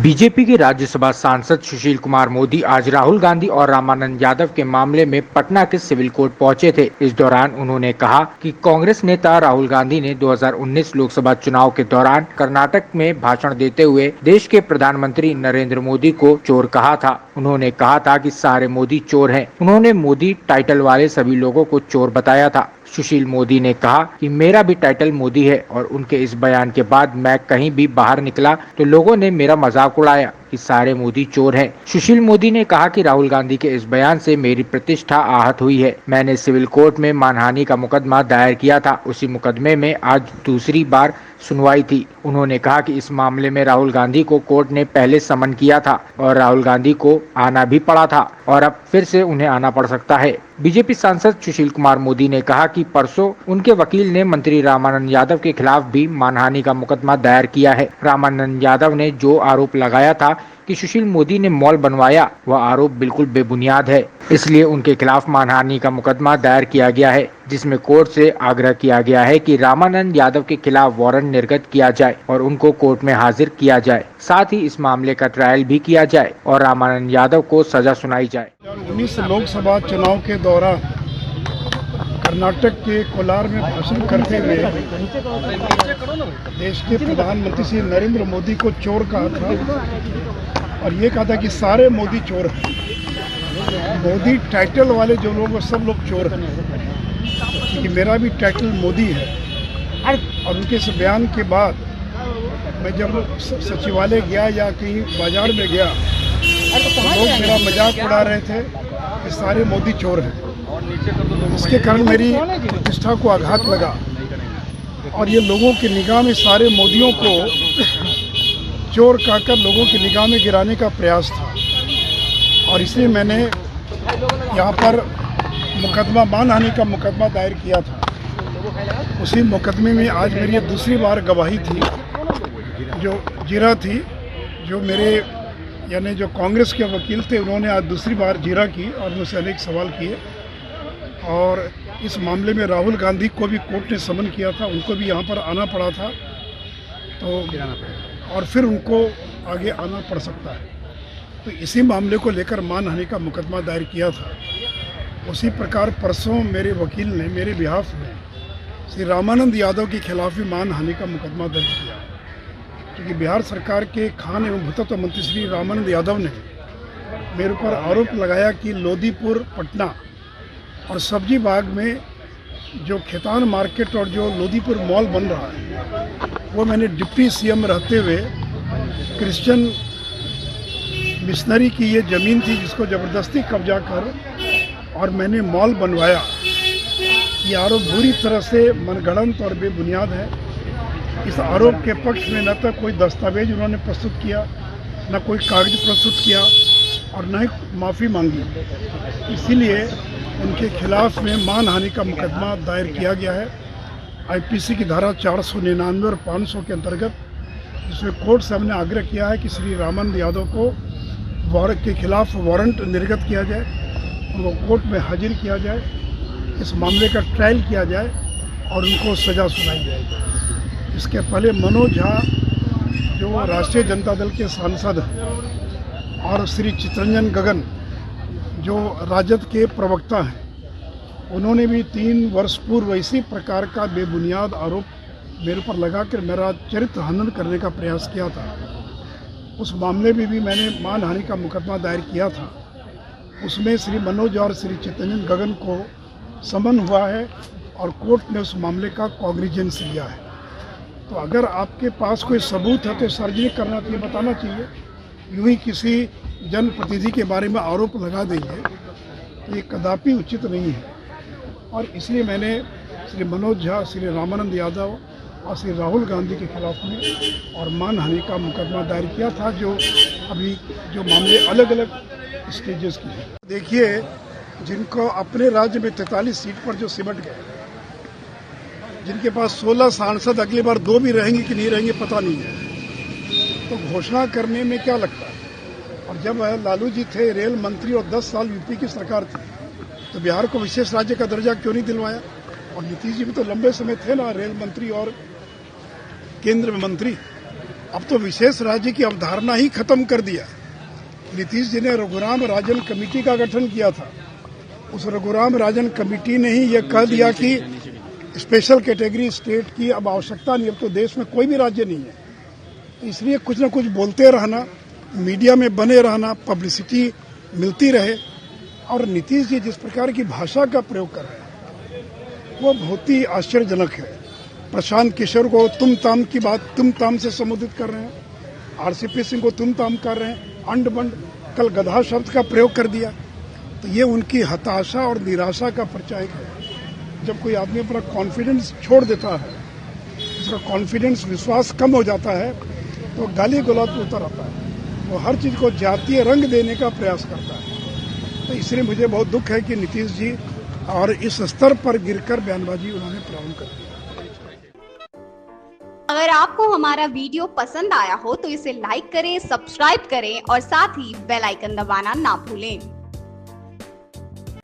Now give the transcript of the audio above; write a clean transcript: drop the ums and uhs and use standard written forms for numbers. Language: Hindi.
बीजेपी के राज्यसभा सांसद सुशील कुमार मोदी आज राहुल गांधी और रामानंद यादव के मामले में पटना के सिविल कोर्ट पहुंचे थे। इस दौरान उन्होंने कहा कि कांग्रेस नेता राहुल गांधी ने 2019 लोकसभा चुनाव के दौरान कर्नाटक में भाषण देते हुए देश के प्रधानमंत्री नरेंद्र मोदी को चोर कहा था। उन्होंने कहा था कि सारे मोदी चोर हैं। उन्होंने मोदी टाइटल वाले सभी लोगों को चोर बताया था। सुशील मोदी ने कहा कि मेरा भी टाइटल मोदी है और उनके इस बयान के बाद मैं कहीं भी बाहर निकला तो लोगों ने मेरा मजाक उड़ाया कि सारे मोदी चोर हैं। सुशील मोदी ने कहा कि राहुल गांधी के इस बयान से मेरी प्रतिष्ठा आहत हुई है। मैंने सिविल कोर्ट में मानहानि का मुकदमा दायर किया था। उसी मुकदमे में आज दूसरी बार सुनवाई थी। उन्होंने कहा कि इस मामले में राहुल गांधी को कोर्ट ने पहले समन किया था और राहुल गांधी को आना भी पड़ा था और अब फिर से उन्हें आना पड़ सकता है। बीजेपी सांसद सुशील कुमार मोदी ने कहा कि परसों उनके वकील ने मंत्री रामानंद यादव के खिलाफ भी मानहानि का मुकदमा दायर किया है। रामानंद यादव ने जो आरोप लगाया था कि सुशील मोदी ने मॉल बनवाया, वह आरोप बिल्कुल बेबुनियाद है। इसलिए उनके खिलाफ मानहानि का मुकदमा दायर किया गया है, जिसमें कोर्ट से आग्रह किया गया है कि रामानंद यादव के खिलाफ वारंट निर्गत किया जाए और उनको कोर्ट में हाजिर किया जाए। साथ ही इस मामले का ट्रायल भी किया जाए और रामानंद यादव को सजा सुनाई जाए। 2019 लोकसभा चुनाव के दौरान कर्नाटक के कोलार में भाषण करते हुए देश के प्रधानमंत्री श्री नरेंद्र मोदी को चोर कहा था और ये कहा था कि सारे मोदी चोर हैं। मोदी टाइटल वाले जो लोग, वो सब लोग चोर हैं, क्योंकि मेरा भी टाइटल मोदी है। और उनके इस बयान के बाद मैं जब सचिवालय गया या कहीं बाजार में गया तो लोग मेरा मजाक उड़ा रहे थे कि सारे मोदी चोर हैं। इसके कारण मेरी प्रतिष्ठा को आघात लगा और ये लोगों की निगाह में सारे मोदियों को चोर कहकर लोगों की निगाह में गिराने का प्रयास था और इसलिए मैंने यहाँ पर मानहानि का मुकदमा दायर किया था। उसी मुकदमे में आज मेरी दूसरी बार गवाही थी। जो जीरा थी, जो मेरे यानी जो कांग्रेस के वकील थे, उन्होंने आज दूसरी बार जीरा की और मुझसे अनेक सवाल किए और इस मामले में राहुल गांधी को भी कोर्ट ने समन किया था, उनको भी यहाँ पर आना पड़ा था तो और फिर उनको आगे आना पड़ सकता है। तो इसी मामले को लेकर मानहानि का मुकदमा दायर किया था। उसी प्रकार परसों मेरे वकील ने मेरे बिहाफ में श्री रामानंद यादव के खिलाफ भी मानहानि का मुकदमा दर्ज किया, क्योंकि बिहार सरकार के खान एवं भूतत्व मंत्री श्री रामानंद यादव ने मेरे ऊपर आरोप लगाया कि लोदीपुर पटना और सब्जी बाग में जो खेतान मार्केट और जो लोदीपुर मॉल बन रहा है, वो मैंने डिप्टी सीएम रहते हुए क्रिश्चियन मिशनरी की ये ज़मीन थी जिसको ज़बरदस्ती कब्जा कर और मैंने मॉल बनवाया। ये आरोप बुरी तरह से मनगढ़ंत और बेबुनियाद है। इस आरोप के पक्ष में न तो कोई दस्तावेज उन्होंने प्रस्तुत किया, न कोई कागज प्रस्तुत किया और न ही माफ़ी मांगी। इसीलिए उनके खिलाफ में मानहानि का मुकदमा दायर किया गया है आईपीसी की धारा 499 और 500 के अंतर्गत, जिसमें कोर्ट से हमने आग्रह किया है कि श्री रामानंद यादव को वारंट के खिलाफ वारंट निर्गत किया जाए, उनको कोर्ट में हाजिर किया जाए, इस मामले का ट्रायल किया जाए और उनको सज़ा सुनाई जाए। इसके पहले मनोज झा जो राष्ट्रीय जनता दल के सांसद हैं और श्री चितरंजन गगन जो राजद के प्रवक्ता हैं, उन्होंने भी 3 वर्ष पूर्व इसी प्रकार का बेबुनियाद आरोप मेरे पर लगाकर मेरा चरित्र हनन करने का प्रयास किया था। उस मामले में भी मैंने मानहानि का मुकदमा दायर किया था। उसमें श्री मनोज और श्री चितरंजन गगन को समन हुआ है और कोर्ट ने उस मामले का कॉग्निजेंस लिया है। तो अगर आपके पास कोई सबूत है तो सार्वजनिक करना चाहिए, बताना चाहिए। यूँ ही किसी जनप्रतिनिधि के बारे में आरोप लगा देंगे तो ये कदापि उचित नहीं है। और इसलिए मैंने श्री मनोज झा, श्री रामानंद यादव और श्री राहुल गांधी के खिलाफ में और मानहानि का मुकदमा दायर किया था, जो अभी जो मामले अलग अलग स्टेजेस की है। देखिए, जिनको अपने राज्य में 43 सीट पर जो सिमट गए, जिनके पास 16 सांसद, अगली बार 2 भी रहेंगे कि नहीं रहेंगे पता नहीं है, तो घोषणा करने में क्या लगता है। और जब लालू जी थे रेल मंत्री और 10 साल यूपी की सरकार थी, तो बिहार को विशेष राज्य का दर्जा क्यों नहीं दिलवाया। और नीतीश जी भी तो लंबे समय थे ना रेल मंत्री और केंद्र में मंत्री। अब तो विशेष राज्य की अवधारणा ही खत्म कर दिया। नीतीश जी ने रघुराम राजन कमेटी का गठन किया था। उस रघुराम राजन कमेटी ने ही यह कह दिया कि स्पेशल कैटेगरी स्टेट की अब आवश्यकता नहीं, अब तो देश में कोई भी राज्य नहीं है। तो इसलिए कुछ न कुछ बोलते रहना, मीडिया में बने रहना, पब्लिसिटी मिलती रहे। और नीतीश जी जिस प्रकार की भाषा का प्रयोग कर रहे हैं वो बहुत ही आश्चर्यजनक है। प्रशांत किशोर को तुम ताम की बात तुम ताम से संबोधित कर रहे हैं, आरसीपी सिंह को तुम ताम कर रहे हैं, अंड बंड, कल गधा शब्द का प्रयोग कर दिया। तो ये उनकी हताशा और निराशा का परिचायक है। जब कोई आदमी अपना कॉन्फिडेंस छोड़ देता है, उसका कॉन्फिडेंस विश्वास कम हो जाता है, तो गाली गलौज पे उतर आता है। वो हर चीज को जातीय रंग देने का प्रयास करता है। तो इसलिए मुझे बहुत दुख है कि नीतीश जी और इस स्तर पर गिरकर बयानबाजी उन्होंने प्रारंभ कर दी। अगर आपको हमारा वीडियो पसंद आया हो तो इसे लाइक करें, सब्सक्राइब करें और साथ ही बेल आइकन दबाना ना भूलें।